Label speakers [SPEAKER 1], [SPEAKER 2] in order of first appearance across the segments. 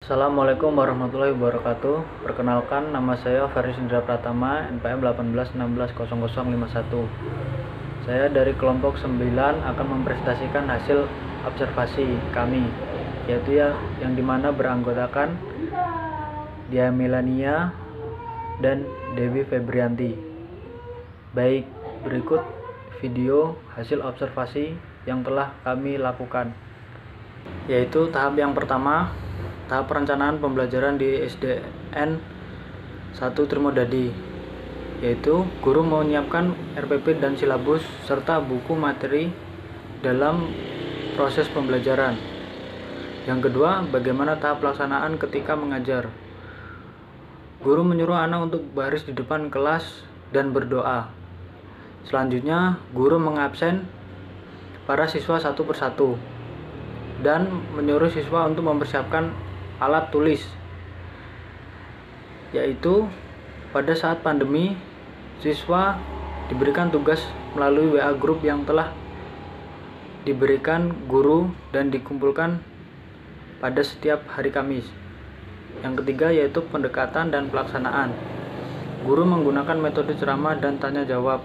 [SPEAKER 1] Assalamualaikum warahmatullahi wabarakatuh. Perkenalkan, nama saya Faris Indra Pratama, NPM 18160051. Saya dari kelompok 9 akan mempresentasikan hasil observasi kami, yaitu yang dimana beranggotakan Dia Melania dan Dewi Febrianti. Baik, berikut video hasil observasi yang telah kami lakukan, yaitu tahap yang pertama, tahap perencanaan pembelajaran di SDN 1 Trimodadi, yaitu guru menyiapkan RPP dan silabus serta buku materi dalam proses pembelajaran. Yang kedua, bagaimana tahap pelaksanaan ketika mengajar. Guru menyuruh anak untuk baris di depan kelas dan berdoa. Selanjutnya, guru mengabsen para siswa satu persatu dan menyuruh siswa untuk mempersiapkan alat tulis, yaitu pada saat pandemi siswa diberikan tugas melalui WA group yang telah diberikan guru dan dikumpulkan pada setiap hari Kamis. Yang ketiga yaitu pendekatan dan pelaksanaan. Guru menggunakan metode ceramah dan tanya jawab.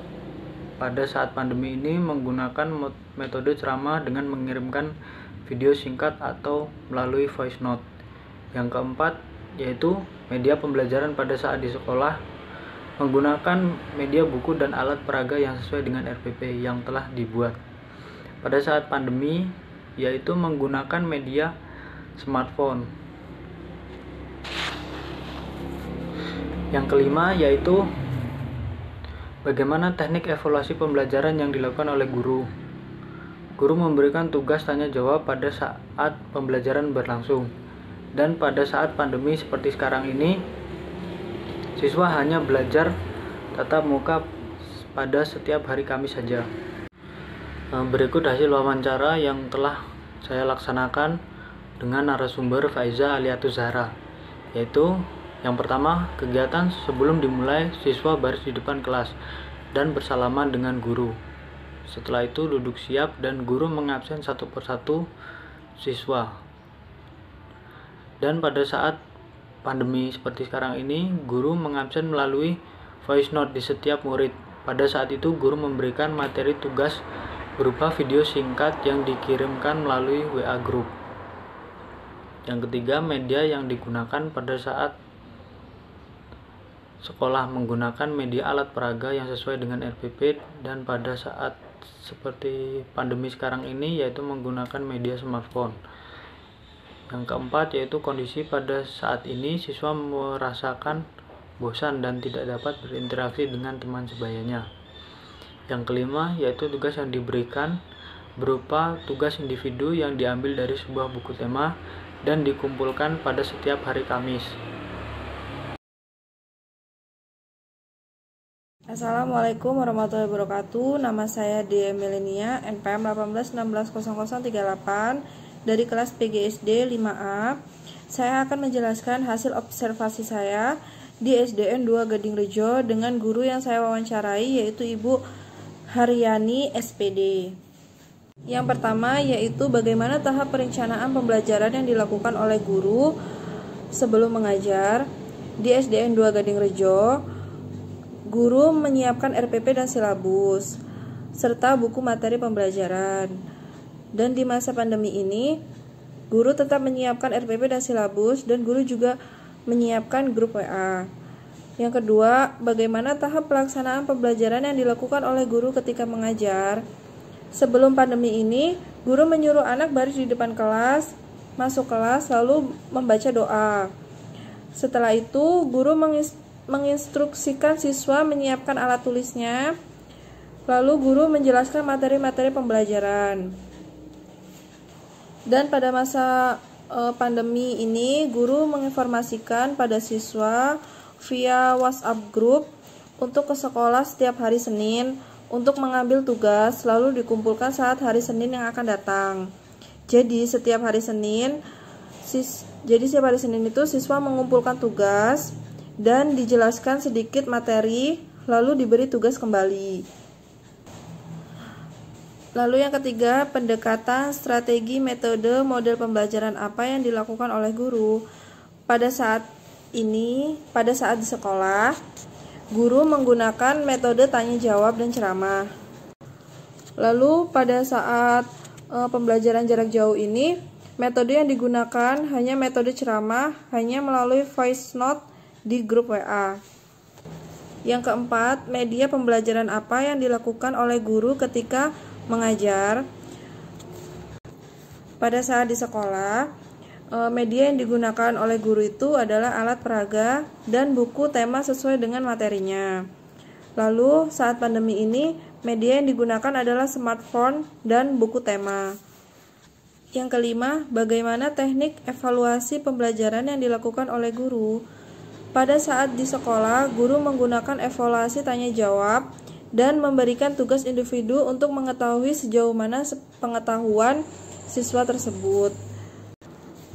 [SPEAKER 1] Pada saat pandemi ini menggunakan metode ceramah dengan mengirimkan video singkat atau melalui voice note. Yang keempat yaitu media pembelajaran pada saat di sekolah, menggunakan media buku dan alat peraga yang sesuai dengan RPP yang telah dibuat. Pada saat pandemi yaitu menggunakan media smartphone. Yang kelima yaitu bagaimana teknik evaluasi pembelajaran yang dilakukan oleh guru. Guru memberikan tugas tanya jawab pada saat pembelajaran berlangsung. Dan pada saat pandemi seperti sekarang ini, siswa hanya belajar tatap muka pada setiap hari Kamis saja. Berikut hasil wawancara yang telah saya laksanakan dengan narasumber Faiza Aliatus Zahra, yaitu yang pertama, kegiatan sebelum dimulai siswa baris di depan kelas dan bersalaman dengan guru. Setelah itu duduk siap dan guru mengabsen satu persatu siswa. Dan pada saat pandemi seperti sekarang ini, guru mengabsen melalui voice note di setiap murid. Pada saat itu guru memberikan materi tugas berupa video singkat yang dikirimkan melalui WA group. Yang ketiga, media yang digunakan pada saat sekolah menggunakan media alat peraga yang sesuai dengan RPP, dan pada saat seperti pandemi sekarang ini yaitu menggunakan media smartphone. Yang keempat yaitu kondisi pada saat ini siswa merasakan bosan dan tidak dapat berinteraksi dengan teman sebayanya. Yang kelima yaitu tugas yang diberikan berupa tugas individu yang diambil dari sebuah buku tema dan dikumpulkan pada setiap hari Kamis.
[SPEAKER 2] Assalamualaikum warahmatullahi wabarakatuh. Nama saya Dia Melania, NPM 18160038 dari kelas PGSD 5A. Saya akan menjelaskan hasil observasi saya di SDN 2 Gading Rejo dengan guru yang saya wawancarai, yaitu Ibu Haryani SPD. Yang pertama yaitu bagaimana tahap perencanaan pembelajaran yang dilakukan oleh guru sebelum mengajar. Di SDN 2 Gading Rejo, guru menyiapkan RPP dan silabus serta buku materi pembelajaran. Dan di masa pandemi ini, guru tetap menyiapkan RPP dan silabus, dan guru juga menyiapkan grup WA. Yang kedua, bagaimana tahap pelaksanaan pembelajaran yang dilakukan oleh guru ketika mengajar. Sebelum pandemi ini, guru menyuruh anak baris di depan kelas, masuk kelas, lalu membaca doa. Setelah itu, guru menginstruksikan siswa menyiapkan alat tulisnya, lalu guru menjelaskan materi-materi pembelajaran. Dan pada masa pandemi ini, guru menginformasikan pada siswa via WhatsApp group untuk ke sekolah setiap hari Senin untuk mengambil tugas, lalu dikumpulkan saat hari Senin yang akan datang. Jadi setiap hari Senin itu siswa mengumpulkan tugas dan dijelaskan sedikit materi, lalu diberi tugas kembali. Lalu yang ketiga, pendekatan, strategi, metode, model pembelajaran apa yang dilakukan oleh guru. pada saat di sekolah, guru menggunakan metode tanya jawab dan ceramah. Lalu pada saat pembelajaran jarak jauh ini, metode yang digunakan hanya metode ceramah, hanya melalui voice note di grup WA. Yang keempat, media pembelajaran apa yang dilakukan oleh guru ketika mengajar? Pada saat di sekolah, media yang digunakan oleh guru itu adalah alat peraga dan buku tema sesuai dengan materinya. Lalu, saat pandemi ini, media yang digunakan adalah smartphone dan buku tema. Yang kelima, bagaimana teknik evaluasi pembelajaran yang dilakukan oleh guru? Pada saat di sekolah, guru menggunakan evaluasi tanya jawab dan memberikan tugas individu untuk mengetahui sejauh mana pengetahuan siswa tersebut.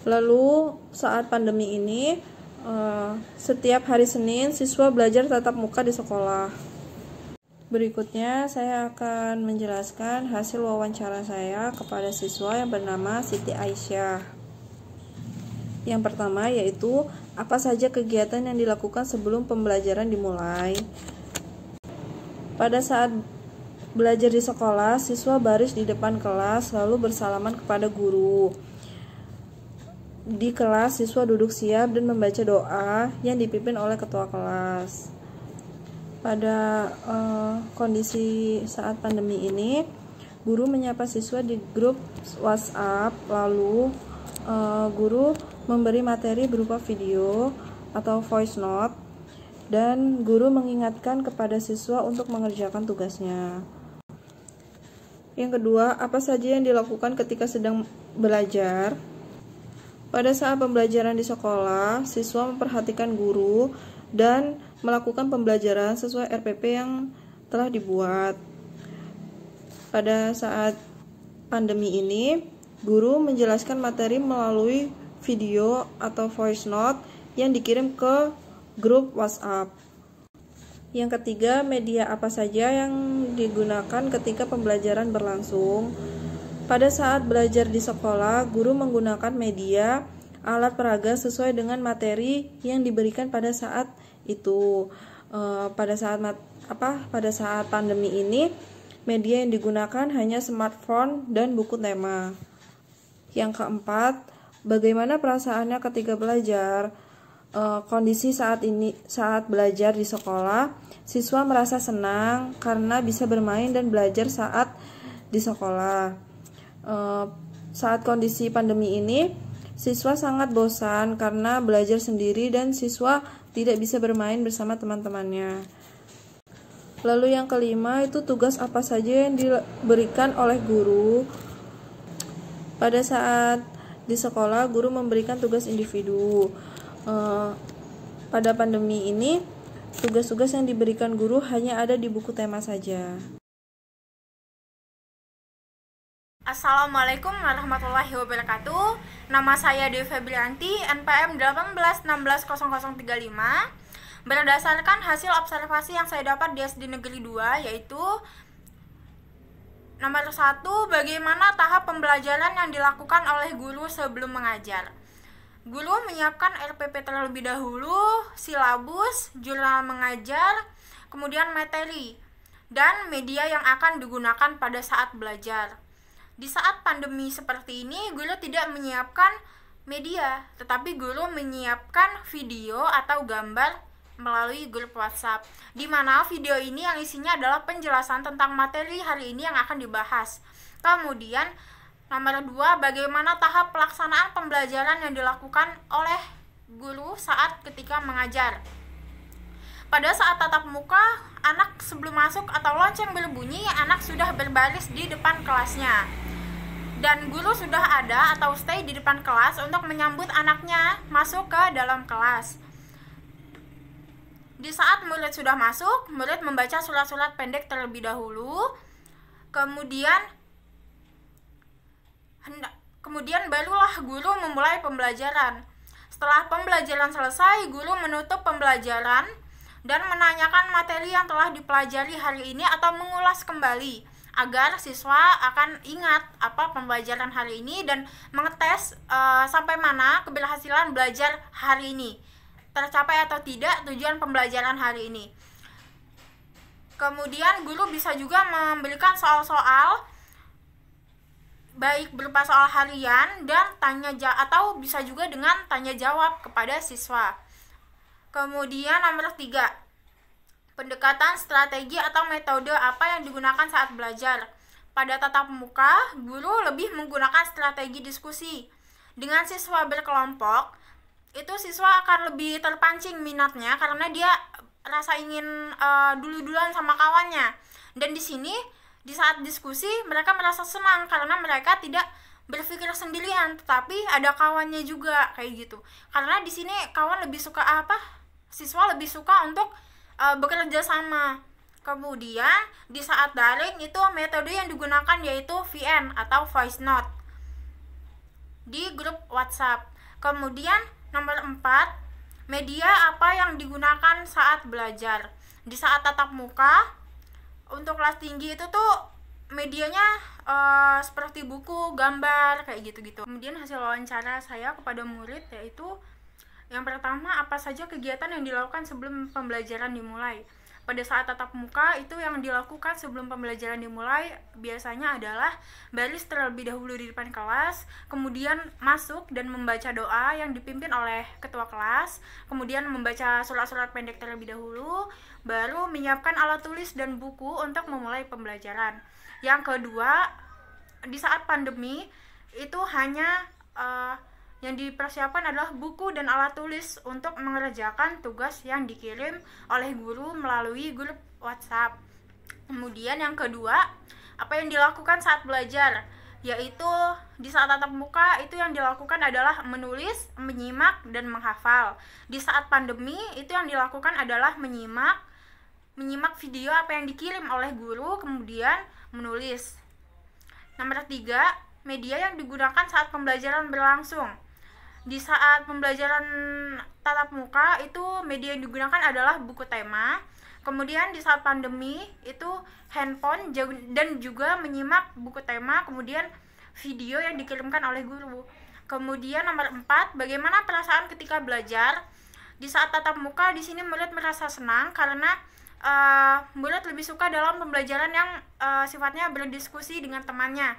[SPEAKER 2] Lalu, saat pandemi ini, setiap hari Senin, siswa belajar tatap muka di sekolah. Berikutnya, saya akan menjelaskan hasil wawancara saya kepada siswa yang bernama Siti Aisyah. Yang pertama yaitu, apa saja kegiatan yang dilakukan sebelum pembelajaran dimulai? Pada saat belajar di sekolah, siswa baris di depan kelas lalu bersalaman kepada guru. Di kelas, siswa duduk siap dan membaca doa yang dipimpin oleh ketua kelas. Pada kondisi saat pandemi ini, guru menyapa siswa di grup WhatsApp, lalu guru memberi materi berupa video atau voice note, dan guru mengingatkan kepada siswa untuk mengerjakan tugasnya. Yang kedua, apa saja yang dilakukan ketika sedang belajar? Pada saat pembelajaran di sekolah, siswa memperhatikan guru dan melakukan pembelajaran sesuai RPP yang telah dibuat. Pada saat pandemi ini, guru menjelaskan materi melalui video atau voice note yang dikirim ke grup WhatsApp. Yang ketiga, media apa saja yang digunakan ketika pembelajaran berlangsung? Pada saat belajar di sekolah, guru menggunakan media alat peraga sesuai dengan materi yang diberikan pada saat itu. Pada saat pandemi ini, media yang digunakan hanya smartphone dan buku tema. Yang keempat, bagaimana perasaannya ketika belajar? Kondisi saat belajar di sekolah, siswa merasa senang karena bisa bermain dan belajar saat di sekolah. Saat kondisi pandemi ini, siswa sangat bosan karena belajar sendiri dan siswa tidak bisa bermain bersama teman-temannya. Lalu yang kelima itu tugas apa saja yang diberikan oleh guru. Pada saat di sekolah, guru memberikan tugas individu. Pada pandemi ini, tugas-tugas yang diberikan guru hanya ada di buku tema saja.
[SPEAKER 3] Assalamualaikum warahmatullahi wabarakatuh. Nama saya Dewi Febrianti, NPM 18160035. Berdasarkan hasil observasi yang saya dapat di SD Negeri 2, yaitu nomor 1, bagaimana tahap pembelajaran yang dilakukan oleh guru sebelum mengajar. Guru menyiapkan RPP terlebih dahulu, silabus, jurnal mengajar, kemudian materi, dan media yang akan digunakan pada saat belajar. Di saat pandemi seperti ini, guru tidak menyiapkan media, tetapi guru menyiapkan video atau gambar melalui grup WhatsApp, di mana video ini yang isinya adalah penjelasan tentang materi hari ini yang akan dibahas. Kemudian, nomor 2, bagaimana tahap pelaksanaan pembelajaran yang dilakukan oleh guru saat ketika mengajar. Pada saat tatap muka, anak sebelum masuk atau lonceng berbunyi, anak sudah berbaris di depan kelasnya. Dan guru sudah ada atau stay di depan kelas untuk menyambut anaknya masuk ke dalam kelas. Di saat murid sudah masuk, murid membaca surat-surat pendek terlebih dahulu. Kemudian barulah guru memulai pembelajaran. Setelah pembelajaran selesai, guru menutup pembelajaran dan menanyakan materi yang telah dipelajari hari ini atau mengulas kembali. agar siswa akan ingat apa pembelajaran hari ini dan mengetes sampai mana keberhasilan belajar hari ini, tercapai atau tidak tujuan pembelajaran hari ini. Kemudian guru bisa juga memberikan soal-soal baik berupa soal harian dan atau bisa juga dengan tanya jawab kepada siswa. Kemudian nomor 3, pendekatan strategi atau metode apa yang digunakan saat belajar. Pada tatap muka, guru lebih menggunakan strategi diskusi. Dengan siswa berkelompok, itu siswa akan lebih terpancing minatnya karena dia rasa ingin dulu-duluan sama kawannya. Dan di sini di saat diskusi mereka merasa senang karena mereka tidak berpikir sendirian, tetapi ada kawannya juga kayak gitu. Karena di sini kawan lebih suka siswa lebih suka untuk bekerja sama. Kemudian di saat daring itu metode yang digunakan yaitu VN atau voice note di grup WhatsApp. Kemudian nomor 4, media apa yang digunakan saat belajar. Di saat tatap muka untuk kelas tinggi itu tuh medianya seperti buku, gambar, kayak gitu-gitu. Kemudian hasil wawancara saya kepada murid yaitu yang pertama, apa saja kegiatan yang dilakukan sebelum pembelajaran dimulai. Pada saat tatap muka itu yang dilakukan sebelum pembelajaran dimulai biasanya adalah baris terlebih dahulu di depan kelas, kemudian masuk dan membaca doa yang dipimpin oleh ketua kelas, kemudian membaca surat-surat pendek terlebih dahulu, baru menyiapkan alat tulis dan buku untuk memulai pembelajaran. Yang kedua, di saat pandemi itu hanya yang dipersiapkan adalah buku dan alat tulis untuk mengerjakan tugas yang dikirim oleh guru melalui grup WhatsApp. Kemudian yang kedua, apa yang dilakukan saat belajar, yaitu di saat tatap muka itu yang dilakukan adalah menulis, menyimak, dan menghafal. Di saat pandemi itu yang dilakukan adalah menyimak video apa yang dikirim oleh guru, kemudian menulis. Nomor 3, media yang digunakan saat pembelajaran berlangsung. Di saat pembelajaran tatap muka itu media yang digunakan adalah buku tema. Kemudian di saat pandemi itu handphone dan juga menyimak buku tema, kemudian video yang dikirimkan oleh guru. Kemudian nomor 4, bagaimana perasaan ketika belajar. Di saat tatap muka di sini murid merasa senang karena murid lebih suka dalam pembelajaran yang sifatnya berdiskusi dengan temannya.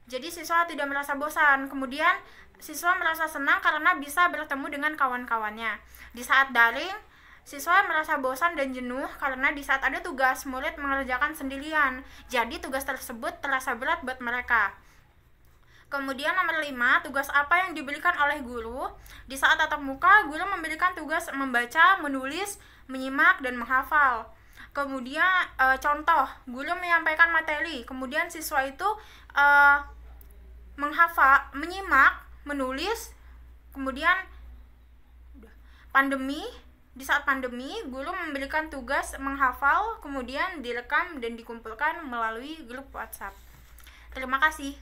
[SPEAKER 3] Jadi siswa tidak merasa bosan. Kemudian siswa merasa senang karena bisa bertemu dengan kawan-kawannya. Di saat daring, siswa merasa bosan dan jenuh karena di saat ada tugas, murid mengerjakan sendirian. Jadi tugas tersebut terasa berat buat mereka. Kemudian nomor 5, tugas apa yang diberikan oleh guru. Di saat tatap muka, guru memberikan tugas membaca, menulis, menyimak, dan menghafal. Kemudian contoh, guru menyampaikan materi, kemudian siswa itu menghafal, menyimak, menulis. Kemudian di saat pandemi guru memberikan tugas menghafal, kemudian direkam dan dikumpulkan melalui grup WhatsApp. Terima kasih.